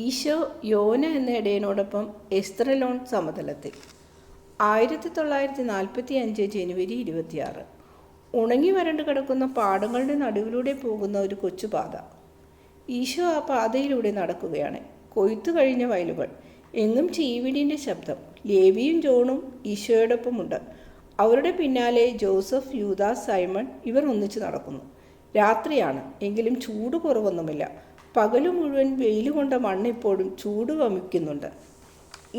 ഈശോ യോന എന്ന ഇടയനോടൊപ്പം എസ്തറലോൺ സമതലത്തിൽ. 1945 ജനുവരി 26. ഉണങ്ങി വരണ്ടു കിടക്കുന്ന പാടങ്ങളുടെ നടുവിലൂടെ പോകുന്ന ഒരു കൊച്ചുപാത. ഈശോ ആ പാതയിലൂടെ നടക്കുകയാണ്. കൊയ്ത്തു കഴിഞ്ഞ വയലുകൾ, എങ്ങും ചീവിടിൻ്റെ ശബ്ദം. ലേവിയും ജോണും ഈശോയോടൊപ്പമുണ്ട്. അവരുടെ പിന്നാലെ ജോസഫ്, യൂദാസ്, സൈമൺ ഇവർ ഒന്നിച്ചു നടക്കുന്നു. രാത്രിയാണ്, എങ്കിലും ചൂട് കുറവൊന്നുമില്ല. പകലു മുഴുവൻ വെയിൽ കൊണ്ട മണ്ണിപ്പോഴും ചൂട് വമിക്കുന്നുണ്ട്.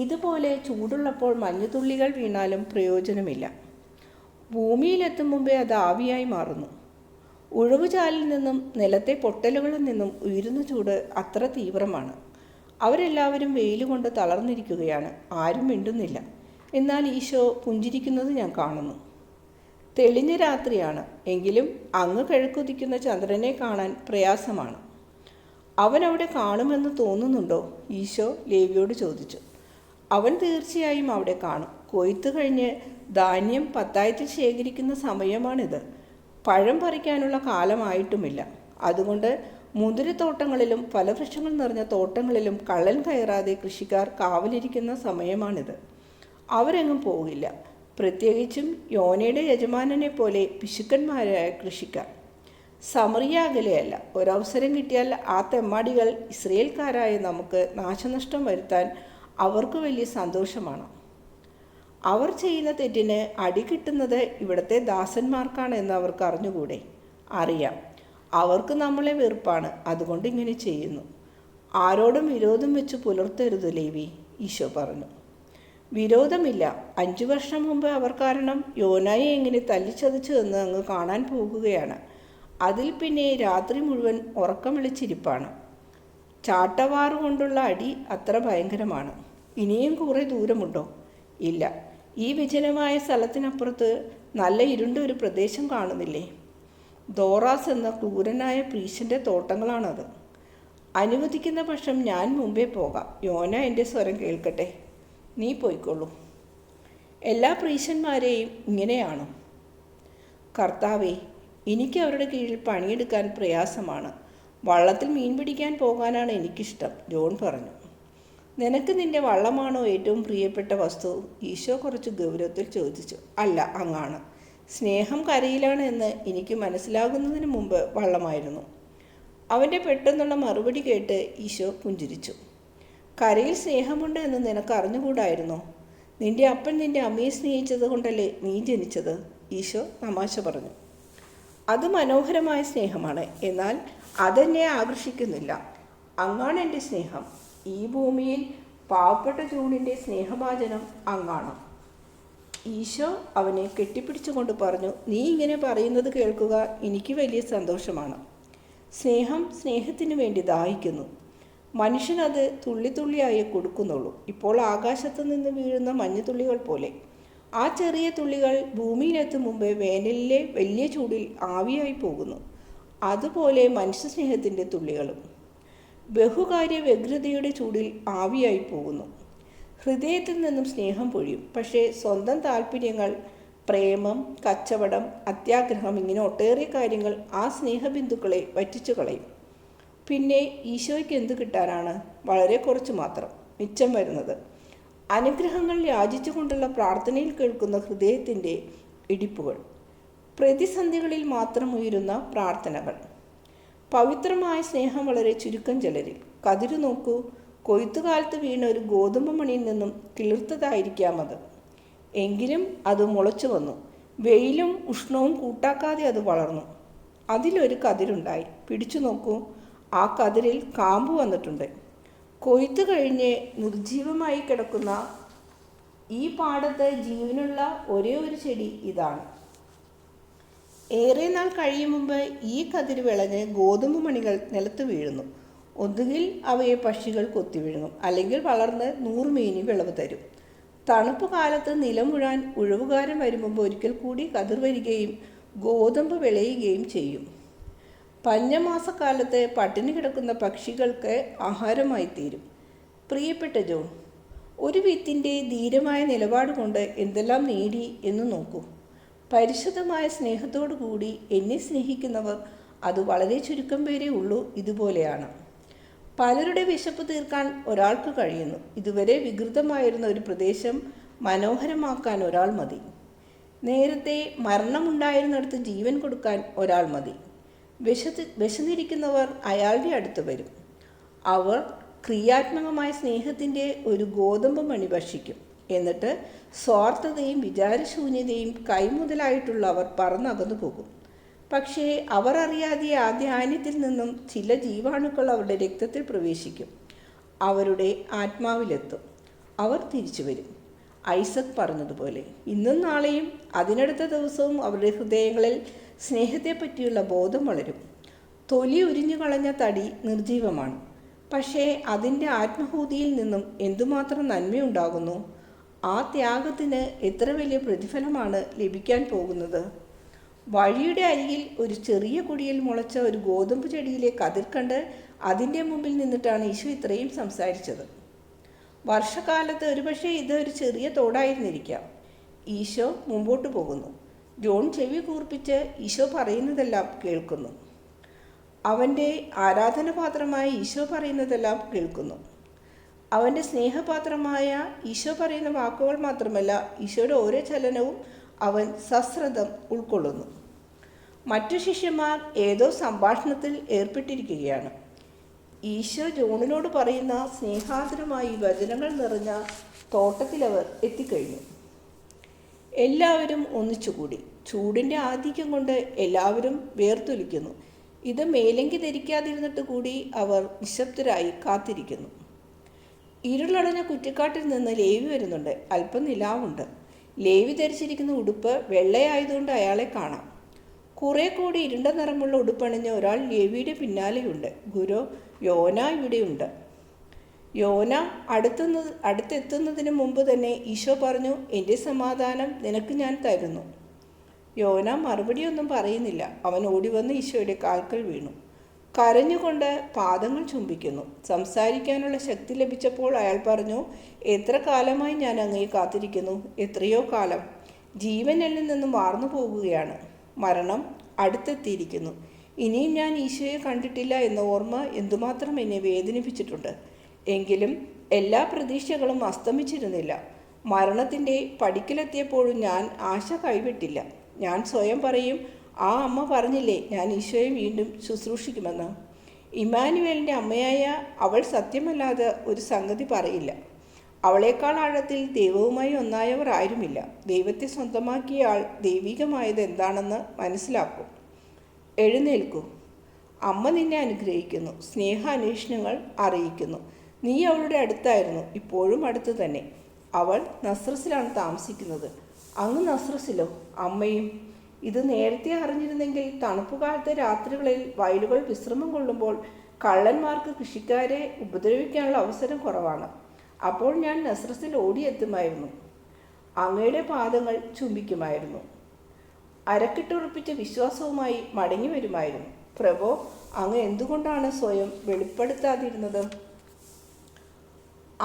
ഇതുപോലെ ചൂടുള്ളപ്പോൾ മഞ്ഞുതുള്ളികൾ വീണാലും പ്രയോജനമില്ല. ഭൂമിയിലെത്തും മുമ്പേ അത് ആവിയായി മാറുന്നു. ഉഴവുചാലിൽ നിന്നും നിലത്തെ പൊട്ടലുകളിൽ നിന്നും ഉയരുന്ന ചൂട് അത്ര തീവ്രമാണ്. അവരെല്ലാവരും വെയിൽ കൊണ്ട് തളർന്നിരിക്കുകയാണ്. ആരും മിണ്ടുന്നില്ല. എന്നാൽ ഈശോ പുഞ്ചിരിക്കുന്നത് ഞാൻ കാണുന്നു. തെളിഞ്ഞ രാത്രിയാണ്, എങ്കിലും അങ്ങ് കിഴക്കുദിക്കുന്ന ചന്ദ്രനെ കാണാൻ പ്രയാസമാണ്. അവൻ അവിടെ കാണുമെന്ന് തോന്നുന്നുണ്ടോ? ഈശോ ലേവിയോട് ചോദിച്ചു. അവൻ തീർച്ചയായും അവിടെ കാണും. കൊയ്ത്ത് കഴിഞ്ഞ് ധാന്യം പത്തായത്തിൽ ശേഖരിക്കുന്ന സമയമാണിത്. പഴം പറിക്കാനുള്ള കാലമായിട്ടുമില്ല. അതുകൊണ്ട് മുന്തിരിത്തോട്ടങ്ങളിലും ഫലവൃക്ഷങ്ങൾ നിറഞ്ഞ തോട്ടങ്ങളിലും കള്ളൻ കയറാതെ കൃഷിക്കാർ കാവലിരിക്കുന്ന സമയമാണിത്. അവരെങ്ങും പോകില്ല, പ്രത്യേകിച്ചും യോനയുടെ യജമാനനെ പോലെ പിശുക്കന്മാരായ കൃഷിക്കാർ. സമറിയ അകലെയല്ല. ഒരവസരം കിട്ടിയാൽ ആ തെമ്മാടികൾ ഇസ്രയേൽക്കാരായ നമുക്ക് നാശനഷ്ടം വരുത്താൻ അവർക്ക് വലിയ സന്തോഷമാണ്. അവർ ചെയ്യുന്ന തെറ്റിന് അടി കിട്ടുന്നത് ഇവിടുത്തെ ദാസന്മാർക്കാണ് എന്ന് അവർക്ക് അറിഞ്ഞുകൂടെ? അറിയാം. അവർക്ക് നമ്മളെ വെറുപ്പാണ്, അതുകൊണ്ട് ഇങ്ങനെ ചെയ്യുന്നു. ആരോടും വിരോധം വെച്ച് പുലർത്തരുത് ലേവി, ഈശോ പറഞ്ഞു. വിരോധമില്ല. 5 വർഷം മുമ്പ് അവർ കാരണം യോനായെ എങ്ങനെ തല്ലിച്ചതച്ചു എന്ന് അങ്ങ് കാണാൻ പോകുകയാണ്. അതിൽ പിന്നെ രാത്രി മുഴുവൻ ഉറക്കം വിളിച്ചിരിപ്പാണ്. ചാട്ടവാറുകൊണ്ടുള്ള അടി അത്ര ഭയങ്കരമാണ്. ഇനിയും കുറേ ദൂരമുണ്ടോ? ഇല്ല. ഈ വിജനമായ സ്ഥലത്തിനപ്പുറത്ത് നല്ല ഇരുണ്ട ഒരു പ്രദേശം കാണുന്നില്ലേ? ദോറാസ് എന്ന ക്രൂരനായ പ്രീശൻ്റെ തോട്ടങ്ങളാണത്. അനുവദിക്കുന്ന പക്ഷം ഞാൻ മുമ്പേ പോകാം. യോന എൻ്റെ സ്വരം കേൾക്കട്ടെ. നീ പോയിക്കൊള്ളൂ. എല്ലാ പ്രീശന്മാരെയും ഇങ്ങനെയാണോ? കർത്താവേ, എനിക്ക് അവരുടെ കീഴിൽ പണിയെടുക്കാൻ പ്രയാസമാണ്. വള്ളത്തിൽ മീൻ പിടിക്കാൻ പോകാനാണ് എനിക്കിഷ്ടം, ജോൺ പറഞ്ഞു. നിനക്ക് നിന്റെ വള്ളമാണോ ഏറ്റവും പ്രിയപ്പെട്ട വസ്തു? ഈശോ കുറച്ച് ഗൗരവത്തിൽ ചോദിച്ചു. അല്ല, അങ്ങാണ്. സ്നേഹം കരയിലാണ് എന്ന് എനിക്ക് മനസ്സിലാകുന്നതിന് മുമ്പ് വള്ളമായിരുന്നു. അവൻ്റെ പെട്ടെന്നുള്ള മറുപടി കേട്ട് ഈശോ പുഞ്ചിരിച്ചു. കരയിൽ സ്നേഹമുണ്ട് എന്ന് നിനക്ക് അറിഞ്ഞുകൂടായിരുന്നോ? നിന്റെ അപ്പൻ നിന്റെ അമ്മയെ സ്നേഹിച്ചത് കൊണ്ടല്ലേ നീ ജനിച്ചത്? ഈശോ തമാശ പറഞ്ഞു. അത് മനോഹരമായ സ്നേഹമാണ്, എന്നാൽ അതെന്നെ ആകർഷിക്കുന്നില്ല. അങ്ങാണ് എൻ്റെ സ്നേഹം. ഈ ഭൂമിയിൽ പാവപ്പെട്ട ജൂണിൻ്റെ സ്നേഹഭാചനം അങ്ങാണ്. ഈശോ അവനെ കെട്ടിപ്പിടിച്ചുകൊണ്ട് പറഞ്ഞു. നീ ഇങ്ങനെ പറയുന്നത് കേൾക്കുക എനിക്ക് വലിയ സന്തോഷമാണ്. സ്നേഹം സ്നേഹത്തിന് വേണ്ടി ദാഹിക്കുന്നു. മനുഷ്യനത് തുള്ളിത്തുള്ളിയായി കൊടുക്കുന്നുള്ളൂ. ഇപ്പോൾ ആകാശത്ത് നിന്ന് വീഴുന്ന മഞ്ഞുതുള്ളികൾ പോലെ. ആ ചെറിയ തുള്ളികൾ ഭൂമിയിലെത്തും മുമ്പ് വേനലിലെ വലിയ ചൂടിൽ ആവിയായി പോകുന്നു. അതുപോലെ മനുഷ്യ സ്നേഹത്തിൻ്റെ തുള്ളികളും ബഹുകാര്യ വ്യഗ്രതയുടെ ചൂടിൽ ആവിയായി പോകുന്നു. ഹൃദയത്തിൽ നിന്നും സ്നേഹം പൊഴിയും, പക്ഷേ സ്വന്തം താല്പര്യങ്ങൾ, പ്രേമം, കച്ചവടം, അത്യാഗ്രഹം, ഇങ്ങനെ ഒട്ടേറെ കാര്യങ്ങൾ ആ സ്നേഹബിന്ദുക്കളെ വറ്റിച്ചു കളയും. പിന്നെ ഈശോയ്ക്ക് എന്തു കിട്ടാനാണ്? വളരെ കുറച്ച് മാത്രം മിച്ചം വരുന്നത്. അനുഗ്രഹങ്ങൾ യാചിച്ചുകൊണ്ടുള്ള പ്രാർത്ഥനയിൽ കേൾക്കുന്ന ഹൃദയത്തിൻ്റെ ഇടിപ്പുകൾ, പ്രതിസന്ധികളിൽ മാത്രം ഉയരുന്ന പ്രാർത്ഥനകൾ. പവിത്രമായ സ്നേഹം വളരെ ചുരുക്കം ചിലരിൽ. കതിരു നോക്കൂ, കൊയ്ത്തുകാലത്ത് വീണ ഒരു ഗോതമ്പ് മണിയിൽ നിന്നും കിളിർത്തതായിരിക്കാം അത്. എങ്കിലും അത് മുളച്ചു വന്നു. വെയിലും ഉഷ്ണവും കൂട്ടാക്കാതെ അത് വളർന്നു. അതിലൊരു കതിരുണ്ടായി. പിടിച്ചു നോക്കൂ, ആ കതിരിൽ കാമ്പ് വന്നിട്ടുണ്ട്. കൊയ്ത്ത് കഴിഞ്ഞ് നിർജീവമായി കിടക്കുന്ന ഈ പാടത്ത് ജീവനുള്ള ഒരേ ഒരു ചെടി ഇതാണ്. ഏറെ നാൾ കഴിയും മുമ്പ് ഈ കതിര് വിളഞ്ഞ് ഗോതമ്പ് മണികൾ നിലത്ത് വീഴുന്നു. ഒന്നുകിൽ അവയെ പക്ഷികൾ കൊത്തി വിഴുങ്ങും, അല്ലെങ്കിൽ വളർന്ന് 100 മേനി വിളവ് തരും. തണുപ്പ് കാലത്ത് നിലം മുഴാൻ ഉഴവുകാരൻ വരുമ്പോൾ ഒരിക്കൽ കൂടി കതിർ വരികയും ഗോതമ്പ് വിളയുകയും ചെയ്യും. പഞ്ഞമാസക്കാലത്ത് പട്ടിണി കിടക്കുന്ന പക്ഷികൾക്ക് ആഹാരമായി തീരും. പ്രിയപ്പെട്ട ജോൺ, ഒരു വിത്തിൻ്റെ ധീരമായ നിലപാട് കൊണ്ട് എന്തെല്ലാം നേടി എന്ന് നോക്കൂ. പരിശുദ്ധമായ സ്നേഹത്തോടു കൂടി എന്നെ സ്നേഹിക്കുന്നവർ അത് വളരെ ചുരുക്കം പേരേ ഉള്ളൂ. ഇതുപോലെയാണ്. പലരുടെ വിശപ്പ് തീർക്കാൻ ഒരാൾക്ക് കഴിയുന്നു. ഇതുവരെ വികൃതമായിരുന്ന ഒരു പ്രദേശം മനോഹരമാക്കാൻ ഒരാൾ മതി. നേരത്തെ മരണമുണ്ടായിരുന്നിടത്ത് ജീവൻ കൊടുക്കാൻ ഒരാൾ മതി. വിശന്നിരിക്കുന്നവർ അയാളുടെ അടുത്ത് വരും. അവർ ക്രിയാത്മകമായ സ്നേഹത്തിൻ്റെ ഒരു ഗോതമ്പ് മണി ഭക്ഷിക്കും. എന്നിട്ട് സ്വാർത്ഥതയും വിചാരശൂന്യതയും കൈമുതലായിട്ടുള്ളവർ പറന്നകന്നു പോകും. പക്ഷേ അവർ അറിയാതെ ആ ധാന്യത്തിൽ നിന്നും ചില ജീവാണുക്കൾ അവരുടെ രക്തത്തിൽ പ്രവേശിക്കും, അവരുടെ ആത്മാവിലെത്തും. അവർ തിരിച്ചു വരും. ഐസക് പറഞ്ഞതുപോലെ ഇന്നും നാളെയും അതിനടുത്ത ദിവസവും അവരുടെ ഹൃദയങ്ങളിൽ സ്നേഹത്തെപ്പറ്റിയുള്ള ബോധം വളരും. തൊലി ഉരിഞ്ഞു കളഞ്ഞ തടി നിർജീവമാണ്. പക്ഷേ അതിൻ്റെ ആത്മഹൂതിയിൽ നിന്നും എന്തുമാത്രം നന്മയുണ്ടാകുന്നു! ആ ത്യാഗത്തിന് എത്ര വലിയ പ്രതിഫലമാണ് ലഭിക്കാൻ പോകുന്നത്! വഴിയുടെ അരികിൽ ഒരു ചെറിയ കുടിയിൽ മുളച്ച ഒരു ഗോതമ്പ് ചെടിയിലെ കതിർ കണ്ട് അതിൻ്റെ മുമ്പിൽ നിന്നിട്ടാണ് ഈശോ ഇത്രയും സംസാരിച്ചത്. വർഷകാലത്ത് ഒരുപക്ഷെ ഇത് ഒരു ചെറിയ തോടായിരുന്നിരിക്കാം. ഈശോ മുമ്പോട്ട് പോകുന്നു. ജോൺ ചെവി കൂർപ്പിച്ച് ഈശോ പറയുന്നതെല്ലാം കേൾക്കുന്നു. അവൻ്റെ ആരാധനപാത്രമായ ഈശോ പറയുന്നതെല്ലാം കേൾക്കുന്നു. അവൻ്റെ സ്നേഹപാത്രമായ ഈശോ പറയുന്ന വാക്കുകൾ മാത്രമല്ല, ഈശോയുടെ ഓരോ ചലനവും അവൻ സശ്രദ്ധം ഉൾക്കൊള്ളുന്നു. മറ്റു ശിഷ്യന്മാർ ഏതോ സംഭാഷണത്തിൽ ഏർപ്പെട്ടിരിക്കുകയാണ്. ഈശോ ജോണിനോട് പറയുന്ന സ്നേഹാതുരമായി വചനങ്ങൾ നിറഞ്ഞ തോട്ടത്തിലവർ എത്തിക്കഴിഞ്ഞു. എല്ലാവരും ഒന്നിച്ചുകൂടി. ചൂടിൻ്റെ ആധിക്യം കൊണ്ട് എല്ലാവരും വേർത്തൊലിക്കുന്നു. ഇത് മേലങ്കി ധരിക്കാതിരുന്നിട്ട് കൂടി അവർ നിശബ്ദരായി കാത്തിരിക്കുന്നു. ഇരുളടഞ്ഞ കുറ്റിക്കാട്ടിൽ നിന്ന് ലേവി വരുന്നുണ്ട്. അല്പം നിലാവുണ്ട്. ലേവി ധരിച്ചിരിക്കുന്ന ഉടുപ്പ് വെള്ളയായതുകൊണ്ട് അയാളെ കാണാം. കുറെ കൂടി ഇരുണ്ട നിറമുള്ള ഉടുപ്പണിഞ്ഞ ഒരാൾ ലേവിയുടെ പിന്നാലെയുണ്ട്. ഗുരു, യോന ഇവിടെയുണ്ട്. യോന അടുത്തെത്തുന്നതിന് മുമ്പ് തന്നെ ഈശോ പറഞ്ഞു, എൻ്റെ സമാധാനം നിനക്ക് ഞാൻ തരുന്നു. യോന മറുപടിയൊന്നും പറയുന്നില്ല. അവൻ ഓടിവന്ന് ഈശോയുടെ കാൽക്കൽ വീണു. കരഞ്ഞുകൊണ്ട് പാദങ്ങൾ ചുംബിക്കുന്നു. സംസാരിക്കാനുള്ള ശക്തി ലഭിച്ചപ്പോൾ അയാൾ പറഞ്ഞു, എത്ര കാലമായി ഞാൻ അങ്ങയെ കാത്തിരിക്കുന്നു. എത്രയോ കാലം. ജീവൻ എന്നിൽ നിന്നും വാർന്നു പോകുകയാണ്. മരണം അടുത്തെത്തിയിരിക്കുന്നു. ഇനിയും ഞാൻ ഈശോയെ കണ്ടിട്ടില്ല എന്ന ഓർമ്മ എന്തുമാത്രം എന്നെ വേദനിപ്പിച്ചിട്ടുണ്ട്. എങ്കിലും എല്ലാ പ്രതീക്ഷകളും അസ്തമിച്ചിരുന്നില്ല. മരണത്തിൻ്റെ പടിക്കലെത്തിയപ്പോഴും ഞാൻ ആശ കൈവിട്ടില്ല. ഞാൻ സ്വയം പറയും, ആ അമ്മ പറഞ്ഞില്ലേ ഞാൻ ഈശോയെ വീണ്ടും ശുശ്രൂഷിക്കുമെന്ന്. ഇമ്മാനുവേലിൻ്റെ അമ്മയായ അവൾ സത്യമല്ലാതെ ഒരു സംഗതി പറയില്ല. അവളേക്കാൾ ആഴത്തിൽ ദൈവവുമായി ഒന്നായവർ ആരുമില്ല. ദൈവത്തെ സ്വന്തമാക്കിയ ആൾ ദൈവികമായത് എന്താണെന്ന് മനസ്സിലാക്കും. എഴുന്നേൽക്കൂ. അമ്മ നിന്നെ അനുഗ്രഹിക്കുന്നു. സ്നേഹാന്വേഷണങ്ങൾ അറിയിക്കുന്നു. നീ അവളുടെ അടുത്തായിരുന്നു, ഇപ്പോഴും അടുത്ത് തന്നെ. അവൾ നസ്രസിലാണ് താമസിക്കുന്നത്. അങ്ങ് നസ്രസിലോ? അമ്മയും. ഇത് നേരത്തെ അറിഞ്ഞിരുന്നെങ്കിൽ തണുപ്പുകാലത്തെ രാത്രികളിൽ വയലുകൾ വിശ്രമം കൊള്ളുമ്പോൾ കള്ളന്മാർക്ക് കൃഷിക്കാരെ ഉപദ്രവിക്കാനുള്ള അവസരം കുറവാണ്. അപ്പോൾ ഞാൻ നസ്രസിൽ ഓടിയെത്തുമായിരുന്നു. അങ്ങയുടെ പാദങ്ങൾ ചുംബിക്കുമായിരുന്നു. അരക്കിട്ടുറപ്പിച്ച വിശ്വാസവുമായി മടങ്ങി വരുമായിരുന്നു. പ്രഭോ, അങ്ങ് എന്തുകൊണ്ടാണ് സ്വയം വെളിപ്പെടുത്താതിരുന്നത്?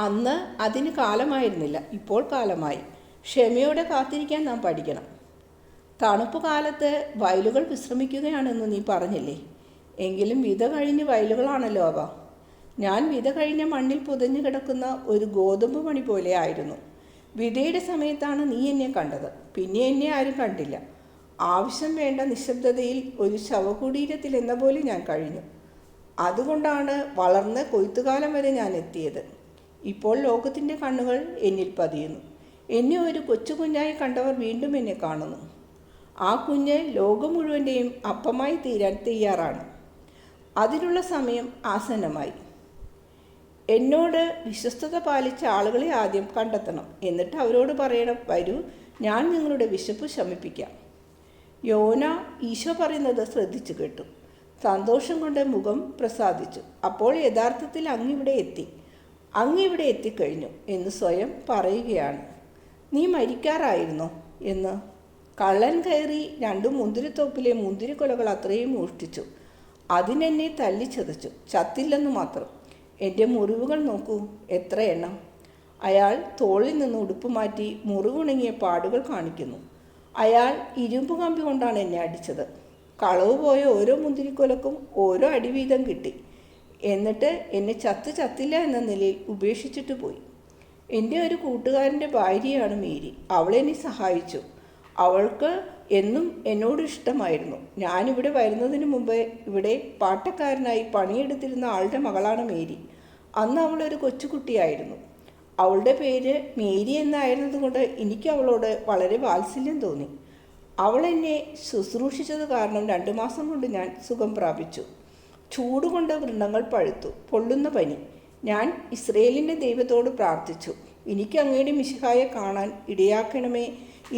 അന്ന് അതിന് കാലമായിരുന്നില്ല, ഇപ്പോൾ കാലമായി. ക്ഷമയോടെ കാത്തിരിക്കാൻ നാം പഠിക്കണം. തണുപ്പ് കാലത്ത് വയലുകൾ വിശ്രമിക്കുകയാണെന്ന് നീ പറഞ്ഞില്ലേ? എങ്കിലും വിത കഴിഞ്ഞ് വയലുകളാണല്ലോ അവ. ഞാൻ വിത കഴിഞ്ഞ മണ്ണിൽ പുതഞ്ഞു കിടക്കുന്ന ഒരു ഗോതമ്പ് മണി പോലെ ആയിരുന്നു. വിതയുടെ സമയത്താണ് നീ എന്നെ കണ്ടത്. പിന്നെ എന്നെ ആരും കണ്ടില്ല. ആവശ്യം വേണ്ട നിശബ്ദതയിൽ ഒരു ശവകുടീരത്തിൽ എന്ന പോലെ ഞാൻ കഴിഞ്ഞു. അതുകൊണ്ടാണ് വളർന്ന് കൊയ്ത്തുകാലം വരെ ഞാൻ എത്തിയത്. ഇപ്പോൾ ലോകത്തിൻ്റെ കണ്ണുകൾ എന്നിൽ പതിയുന്നു. എന്നെ ഒരു കൊച്ചു കുഞ്ഞായി കണ്ടവർ വീണ്ടും എന്നെ കാണുന്നു. ആ കുഞ്ഞ് ലോകം മുഴുവൻ്റെയും അപ്പമായി തീരാൻ തയ്യാറാണ്. അതിനുള്ള സമയം ആസന്നമായി. എന്നോട് വിശ്വസ്തത പാലിച്ച ആളുകളെ ആദ്യം കണ്ടെത്തണം. എന്നിട്ട് അവരോട് പറയണം, വരൂ, ഞാൻ നിങ്ങളുടെ വിശപ്പ് ശമിപ്പിക്കാം. യോന ഈശോ പറയുന്നത് ശ്രദ്ധിച്ചു കേട്ടു. സന്തോഷം കൊണ്ട് മുഖം പ്രസാദിച്ചു. അപ്പോൾ യഥാർത്ഥത്തിൽ അങ്ങിവിടെ എത്തിക്കഴിഞ്ഞു എന്ന് സ്വയം പറയുകയാണ്. നീ മരിക്കാറായിരുന്നോ എന്ന്. കള്ളൻ കയറി 2 മുന്തിരിത്തോപ്പിലെ മുന്തിരിക്കൊലകൾ അത്രയും മോഷ്ടിച്ചു. അതിനെന്നെ തല്ലിച്ചതച്ചു. ചത്തില്ലെന്ന് മാത്രം. എൻ്റെ മുറിവുകൾ നോക്കൂ, എത്ര എണ്ണം. അയാൾ തോളിൽ നിന്ന് ഉടുപ്പ് മാറ്റി മുറിവുണങ്ങിയ പാടുകൾ കാണിക്കുന്നു. അയാൾ ഇരുമ്പ് കമ്പി കൊണ്ടാണ് എന്നെ അടിച്ചത്. കളവ് പോയ ഓരോ മുന്തിരിക്കൊലക്കും ഓരോ അടി വീതം കിട്ടി. എന്നിട്ട് എന്നെ ചത്തില്ല എന്ന നിലയിൽ ഉപേക്ഷിച്ചിട്ട് പോയി. എൻ്റെ ഒരു കൂട്ടുകാരൻ്റെ ഭാര്യയാണ് മേരി. അവളെന്നെ സഹായിച്ചു. അവൾക്ക് എന്നും എന്നോട് ഇഷ്ടമായിരുന്നു. ഞാനിവിടെ വരുന്നതിന് മുമ്പ് ഇവിടെ പാട്ടക്കാരനായി പണിയെടുത്തിരുന്ന ആളുടെ മകളാണ് മേരി. അന്ന് അവളൊരു കൊച്ചുകുട്ടിയായിരുന്നു. അവളുടെ പേര് മേരി എന്നായിരുന്നതുകൊണ്ട് എനിക്ക് അവളോട് വളരെ വാത്സല്യം തോന്നി. അവൾ എന്നെ ശുശ്രൂഷിച്ചത് കാരണം 2 മാസം കൊണ്ട് ഞാൻ സുഖം പ്രാപിച്ചു. ചൂടുകൊണ്ട് വൃണ്ണങ്ങൾ പഴുത്തു. പൊള്ളുന്ന പനി. ഞാൻ ഇസ്രയേലിൻ്റെ ദൈവത്തോട് പ്രാർത്ഥിച്ചു, എനിക്ക് അങ്ങയുടെ മിശിഹായെ കാണാൻ ഇടയാക്കണമേ.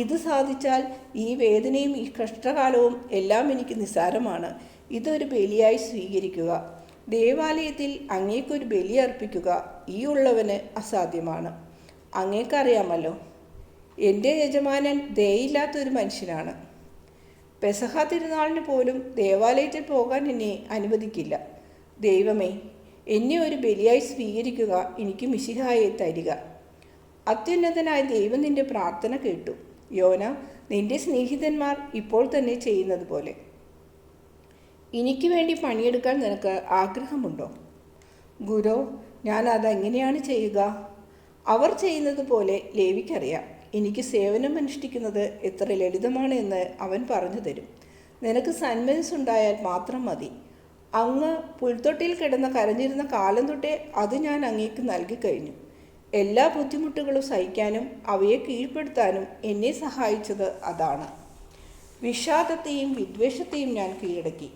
ഇത് സാധിച്ചാൽ ഈ വേദനയും ഈ കഷ്ടകാലവും എല്ലാം എനിക്ക് നിസ്സാരമാണ്. ഇതൊരു ബലിയായി സ്വീകരിക്കുക. ദേവാലയത്തിൽ അങ്ങേക്കൊരു ബലി അർപ്പിക്കുക ഈ ഉള്ളവന് അസാധ്യമാണ്. അങ്ങേക്കറിയാമല്ലോ, എൻ്റെ യജമാനൻ ദയയില്ലാത്തൊരു മനുഷ്യനാണ്. പെസഹ തിരുനാളിന് പോലും ദേവാലയത്തിൽ പോകാൻ എന്നെ അനുവദിക്കില്ല. ദൈവമേ, എന്നെ ഒരു ബലിയായി സ്വീകരിക്കുക, എനിക്ക് മിശിഹായെ തരിക. അത്യുന്നതനായ ദൈവം നിന്റെ പ്രാർത്ഥന കേട്ടു. യോന, നിന്റെ സ്നേഹിതന്മാർ ഇപ്പോൾ തന്നെ ചെയ്യുന്നത് പോലെ എനിക്ക് വേണ്ടി പണിയെടുക്കാൻ നിനക്ക് ആഗ്രഹമുണ്ടോ? ഗുരു, ഞാൻ അതെങ്ങനെയാണ് ചെയ്യുക? അവർ ചെയ്യുന്നത് പോലെ ലേവിക്കറിയാം. എനിക്ക് സേവനം അനുഷ്ഠിക്കുന്നത് എത്ര ലളിതമാണ് എന്ന് അവൻ പറഞ്ഞു തരും. നിനക്ക് സന്മനസ്സുണ്ടായാൽ മാത്രം മതി. അങ്ങ് പുൽത്തൊട്ടിയിൽ കിടന്ന് കരഞ്ഞിരുന്ന കാലം തൊട്ടേ അത് ഞാൻ അങ്ങേക്ക് നൽകിക്കഴിഞ്ഞു. എല്ലാ ബുദ്ധിമുട്ടുകളും സഹിക്കാനും അവയെ കീഴ്പ്പെടുത്താനും എന്നെ സഹായിച്ചത് അതാണ്. വിഷാദത്തെയും വിദ്വേഷത്തെയും ഞാൻ കീഴടക്കി.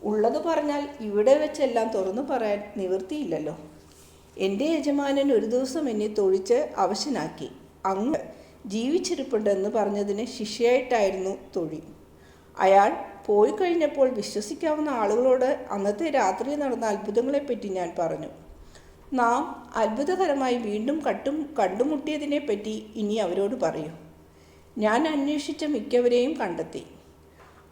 ഉള്ളത് പറഞ്ഞാൽ ഇവിടെ വെച്ചെല്ലാം തുറന്നു പറയാൻ നിവൃത്തിയില്ലല്ലോ. എൻ്റെ യജമാനൻ ഒരു ദിവസം എന്നെ തൊഴിച്ച് അവശനാക്കി. അങ്ങ് ജീവിച്ചിരിപ്പുണ്ടെന്ന് പറഞ്ഞതിന് ശിക്ഷയായിട്ടായിരുന്നു തൊഴി. അയാൾ പോയി കഴിഞ്ഞപ്പോൾ വിശ്വസിക്കാവുന്ന ആളുകളോട് അന്നത്തെ രാത്രി നടന്ന അത്ഭുതങ്ങളെപ്പറ്റി ഞാൻ പറഞ്ഞു. നാം അത്ഭുതകരമായി വീണ്ടും കണ്ടുമുട്ടിയതിനെപ്പറ്റി ഇനി അവരോട് പറയൂ. ഞാൻ അന്വേഷിച്ച മിക്കവരെയും കണ്ടെത്തി.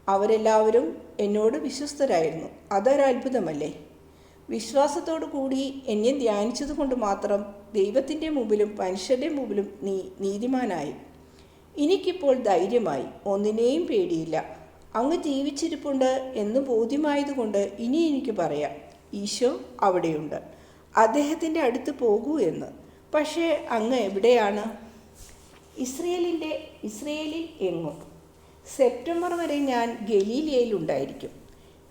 അവരെല്ലാവരും എന്നോട് വിശ്വസ്തരായിരുന്നു. അതൊരത്ഭുതമല്ലേ? വിശ്വാസത്തോടു കൂടി എന്നെ ധ്യാനിച്ചതുകൊണ്ട് മാത്രം ദൈവത്തിൻ്റെ മുമ്പിലും മനുഷ്യരുടെ മുമ്പിലും നീ നീതിമാനായി. എനിക്കിപ്പോൾ ധൈര്യമായി, ഒന്നിനെയും പേടിയില്ല. അങ്ങ് ജീവിച്ചിരിപ്പുണ്ട് എന്ന് ബോധ്യമായതുകൊണ്ട് ഇനി എനിക്ക് പറയാം, ഈശോ അവിടെയുണ്ട്, അദ്ദേഹത്തിൻ്റെ അടുത്ത് പോകൂ എന്ന്. പക്ഷേ അങ്ങ് എവിടെയാണ്? ഇസ്രയേലിൽ എങ്ങും. സെപ്റ്റംബർ വരെ ഞാൻ ഗലീലയിലുണ്ടായിരിക്കും.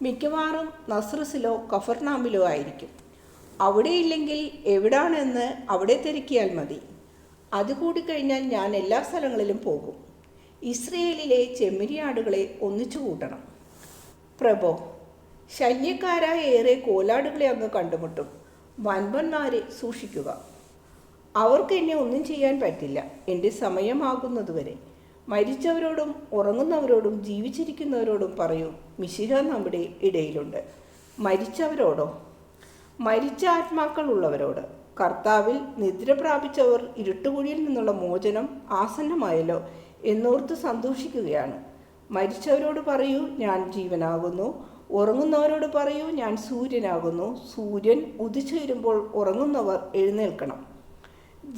മിക്കവാറും നസ്രസിലോ കഫർനാമിലോ ആയിരിക്കും. അവിടെയില്ലെങ്കിൽ എവിടാണെന്ന് അവിടെ തിരക്കിയാൽ മതി. അതുകൂടി കഴിഞ്ഞാൽ ഞാൻ എല്ലാ സ്ഥലങ്ങളിലും പോകും. ഇസ്രയേലിലെ ചെമ്മരിയാടുകളെ ഒന്നിച്ചു കൂട്ടണം. പ്രഭോ, ശല്യക്കാരായ ഏറെ കോലാടുകളെ അങ്ങ് കണ്ടുമുട്ടും. വൻപന്മാരെ സൂക്ഷിക്കുക. അവർക്ക് എന്നെ ഒന്നും ചെയ്യാൻ പറ്റില്ല എൻ്റെ സമയമാകുന്നതുവരെ. മരിച്ചവരോടും ഉറങ്ങുന്നവരോടും ജീവിച്ചിരിക്കുന്നവരോടും പറയൂ, മിശിഹ നമ്മുടെ ഇടയിലുണ്ട്. മരിച്ചവരോടോ? മരിച്ച ആത്മാക്കൾ ഉള്ളവരോട്. കർത്താവിൽ നിദ്ര പ്രാപിച്ചവർ ഇരുട്ടുകുഴിയിൽ നിന്നുള്ള മോചനം ആസന്നമായല്ലോ എന്നോർത്ത് സന്തോഷിക്കുകയാണ്. മരിച്ചവരോട് പറയൂ, ഞാൻ ജീവനാകുന്നു. ഉറങ്ങുന്നവരോട് പറയൂ, ഞാൻ സൂര്യനാകുന്നു. സൂര്യൻ ഉദിച്ചുയരുമ്പോൾ ഉറങ്ങുന്നവർ എഴുന്നേൽക്കണം.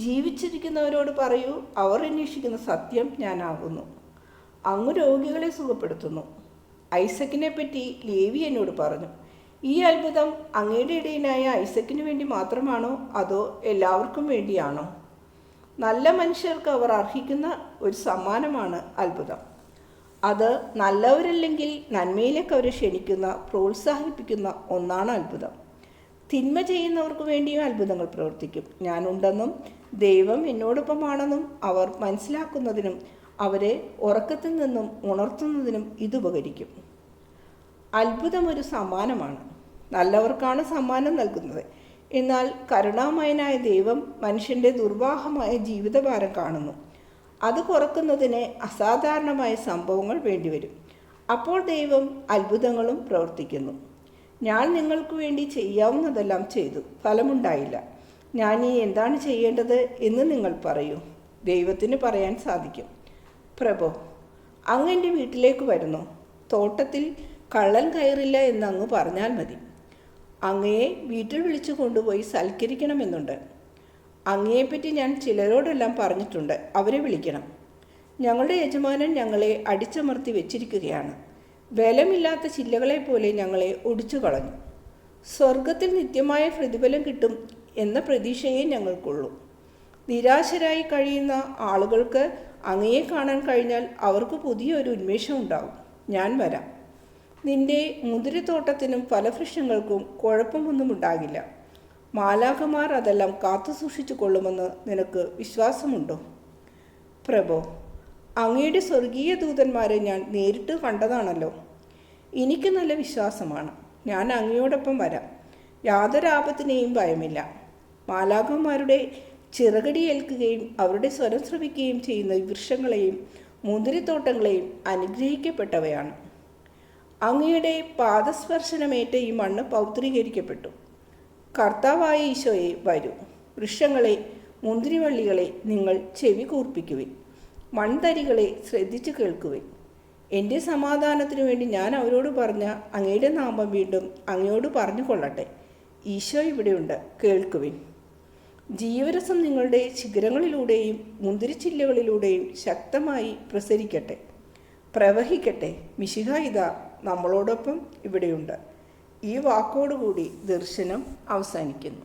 ജീവിച്ചിരിക്കുന്നവരോട് പറയൂ, അവർ അന്വേഷിക്കുന്ന സത്യം ഞാനാകുന്നു. അങ്ങ് രോഗികളെ സുഖപ്പെടുത്തുന്നു. ഐസക്കിനെ പറ്റി ലേവി എന്നോട് പറഞ്ഞു. ഈ അത്ഭുതം അങ്ങയുടെ ഇടയനായ ഐസക്കിന് വേണ്ടി മാത്രമാണോ അതോ എല്ലാവർക്കും വേണ്ടിയാണോ? നല്ല മനുഷ്യർക്ക് അവർ അർഹിക്കുന്ന ഒരു സമ്മാനമാണ് അത്ഭുതം. അത് നല്ലവരല്ലെങ്കിൽ നന്മയിലേക്ക് അവരെ ക്ഷണിക്കുന്ന, പ്രോത്സാഹിപ്പിക്കുന്ന ഒന്നാണ് അത്ഭുതം. തിന്മ ചെയ്യുന്നവർക്ക് വേണ്ടിയും അത്ഭുതങ്ങൾ പ്രവർത്തിക്കും. ഞാനുണ്ടെന്നും ദൈവം എന്നോടൊപ്പമാണെന്നും അവർ മനസ്സിലാക്കുന്നതിനും അവരെ ഉറക്കത്തിൽ നിന്നും ഉണർത്തുന്നതിനും ഇതുപകരിക്കും. അത്ഭുതം ഒരു സമ്മാനമാണ്. നല്ലവർക്കാണ് സമ്മാനം നൽകുന്നത്. എന്നാൽ കരുണാമയനായ ദൈവം മനുഷ്യൻ്റെ ദുർവാഹമായ ജീവിതഭാരം കാണുന്നു. അത് കുറക്കുന്നതിന് അസാധാരണമായ സംഭവങ്ങൾ വേണ്ടിവരും. അപ്പോൾ ദൈവം അത്ഭുതങ്ങളും പ്രവർത്തിക്കുന്നു. ഞാൻ നിങ്ങൾക്ക് വേണ്ടി ചെയ്യാവുന്നതെല്ലാം ചെയ്തു, ഫലമുണ്ടായില്ല. ഞാൻ ഈ എന്താണ് ചെയ്യേണ്ടത് എന്ന് നിങ്ങൾ പറയൂ. ദൈവത്തിന് പറയാൻ സാധിക്കും. പ്രഭോ, അങ്ങ് എൻ്റെ വീട്ടിലേക്ക് വരുന്നു. തോട്ടത്തിൽ കള്ളൻ കയറില്ല എന്നങ്ങ് പറഞ്ഞാൽ മതി. അങ്ങയെ വീട്ടിൽ വിളിച്ചു കൊണ്ടുപോയി സൽക്കരിക്കണമെന്നുണ്ട്. അങ്ങയെപ്പറ്റി ഞാൻ ചിലരോടെല്ലാം പറഞ്ഞിട്ടുണ്ട്. അവരെ വിളിക്കണം. ഞങ്ങളുടെ യജമാനൻ ഞങ്ങളെ അടിച്ചമർത്തി വെച്ചിരിക്കുകയാണ്. ബലമില്ലാത്ത ചില്ലകളെ പോലെ ഞങ്ങളെ ഒടിച്ചു കളഞ്ഞു. സ്വർഗത്തിൽ നിത്യമായ പ്രതിഫലം കിട്ടും എന്ന പ്രതീക്ഷയെ ഞങ്ങൾക്കുള്ളൂ. നിരാശരായി കഴിയുന്ന ആളുകൾക്ക് അങ്ങയെ കാണാൻ കഴിഞ്ഞാൽ അവർക്ക് പുതിയൊരു ഉന്മേഷം ഉണ്ടാകും. ഞാൻ വരാം. നിന്റെ മുന്തിരിത്തോട്ടത്തിനും ഫലവൃക്ഷങ്ങൾക്കും കുഴപ്പമൊന്നും ഉണ്ടാകില്ല. മാലാഖമാർ അതെല്ലാം കാത്തു സൂക്ഷിച്ചു കൊള്ളുമെന്ന് നിനക്ക് വിശ്വാസമുണ്ടോ? പ്രഭോ, അങ്ങയുടെ സ്വർഗീയ ദൂതന്മാരെ ഞാൻ നേരിട്ട് കണ്ടതാണല്ലോ. എനിക്ക് നല്ല വിശ്വാസമാണ്. ഞാൻ അങ്ങയോടൊപ്പം വരാം. യാതൊരു ആപത്തിനെയും ഭയമില്ല. മാലാഖമാരുടെ ചിറകടിയേൽക്കുകയും അവരുടെ സ്വരം ശ്രവിക്കുകയും ചെയ്യുന്ന വൃക്ഷങ്ങളെയും മുന്തിരിത്തോട്ടങ്ങളെയും അനുഗ്രഹിക്കപ്പെട്ടവയാണ്. അങ്ങയുടെ പാദസ്പർശനമേറ്റ ഈ മണ്ണ് പൗത്രീകരിക്കപ്പെട്ടു. കർത്താവായ ഈശോയെ, വരൂ. വൃക്ഷങ്ങളെ, മുന്തിരിവള്ളികളെ, നിങ്ങൾ ചെവി കൂർപ്പിക്കുവിൻ. മൺതരികളെ ശ്രദ്ധിച്ചു കേൾക്കുവിൻ. എൻ്റെ സമാധാനത്തിനു വേണ്ടി ഞാൻ അവരോട് പറഞ്ഞ അങ്ങയുടെ നാമം വീണ്ടും അങ്ങയോട് പറഞ്ഞു കൊള്ളട്ടെ. ഈശോ ഇവിടെയുണ്ട്, കേൾക്കുവിൻ. ജീവരസം നിങ്ങളുടെ ശിഖരങ്ങളിലൂടെയും മുന്തിരിച്ചില്ലകളിലൂടെയും ശക്തമായി പ്രസരിക്കട്ടെ, പ്രവഹിക്കട്ടെ. മിശിഹ ഇതാ നമ്മളോടൊപ്പം ഇവിടെയുണ്ട്. ഈ വാക്കോടുകൂടി ദർശനം അവസാനിക്കുന്നു.